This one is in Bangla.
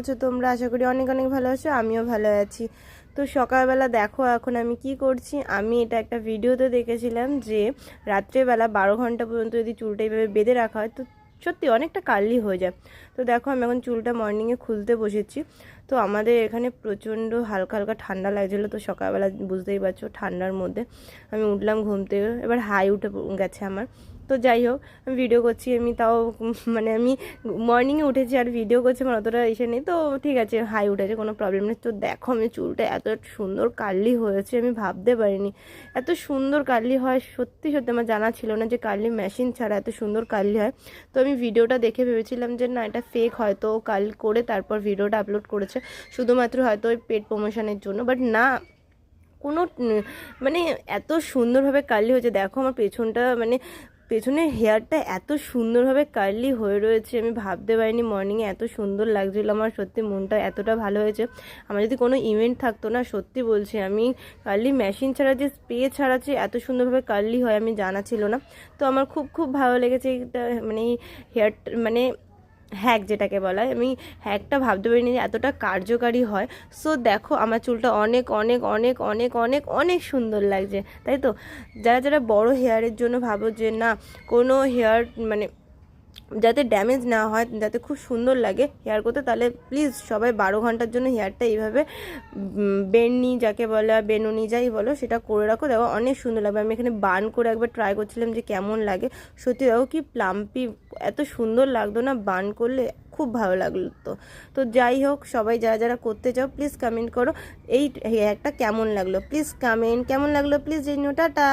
আছো তোমরা? আশা করি অনেক অনেক ভালো আছো, আমিও ভালো আছি। তো সকালবেলা দেখো এখন আমি কি করছি। আমি এটা একটা ভিডিওতে দেখেছিলাম যে রাত্রেবেলা 12 ঘন্টা পর্যন্ত যদি চুলটা এইভাবে বেঁধে রাখা হয় তো সত্যি অনেকটা কার্লি হয়ে যায়। তো দেখো আমি এখন চুলটা মর্নিংয়ে খুলতে বসেছি। তো আমাদের এখানে প্রচণ্ড হালকা হালকা ঠান্ডা লাগছিলো, তো সকালবেলা বুঝতেই পারছো ঠান্ডার মধ্যে আমি উঠলাম ঘুম থেকে, এবার হাই উঠে গেছে আমার। তো যাই হোক আমি ভিডিও করছি, আমি তাও মানে আমি মর্নিংয়ে উঠেছি আর ভিডিও করছি, আমার অতটা এসে নেই, তো ঠিক আছে হাই উঠেছে, কোনো প্রবলেম নেই। তো দেখো আমি চুলটা এত সুন্দর কার্লি হয়েছে, আমি ভাবতে পারিনি এত সুন্দর কার্লি হয়। সত্যি সত্যি আমার জানা ছিল না যে কার্লি মেশিন ছাড়া এত সুন্দর কার্লি হয়। তো আমি ভিডিওটা দেখে ভেবেছিলাম যে না এটা ফেক, হয়তো কার্ল করে তারপর ভিডিওটা আপলোড করেছে শুধুমাত্র হয়তো ওই পেড প্রমোশনের জন্য, বাট না, কোনো মানে এত সুন্দরভাবে কার্লি হয়েছে। দেখো আমার পেছনটা মানে পেছনের হেয়ারটা এত সুন্দরভাবে কার্লি হয়ে রয়েছে, আমি ভাবতে পারিনি মর্নিংয়ে এত সুন্দর লাগছিলো আমার। সত্যি মনটা এতটা ভালো হয়েছে। আমার যদি কোনো ইভেন্ট থাকতো না, সত্যি বলছি, আমি কার্লি মেশিন ছাড়া যে স্প্রে ছাড়া যে এত সুন্দরভাবে কার্লি হয় আমি জানা ছিল না। তো আমার খুব খুব ভালো লেগেছে এটা, মানে হেয়ার মানে হ্যাক যেটাকে বলা হয়, আমি হ্যাকটা ভাবতে পারিনি যে এতটা কার্যকারী হয়। সো দেখো আমার চুলটা অনেক অনেক অনেক অনেক অনেক অনেক সুন্দর লাগছে, তাই তো? যারা যারা বড় হেয়ারের জন্য ভাবো যে না কোনো হেয়ার মানে যাতে ড্যামেজ না হয়, যাতে খুব সুন্দর লাগে হেয়ার করতে, তাহলে প্লিজ সবাই 12 ঘন্টার জন্য হেয়ারটা এইভাবে বেননি যাকে বলে, বেনুনি যাই বলো, সেটা করে রাখো। দেখো অনেক সুন্দর লাগবে। আমি এখানে বান করে একবার ট্রাই করছিলাম যে কেমন লাগে। সত্যি দেখো কি প্লাম্পি, এত সুন্দর লাগতো না বান করলে, খুব ভালো লাগলো। তো যাই হোক, সবাই যারা যারা করতে চাও প্লিজ কমেন্ট করো এই হেয়ারটা কেমন লাগলো, প্লিজ কমেন্ট কেমন লাগলো প্লিজ জানিও। টাটা।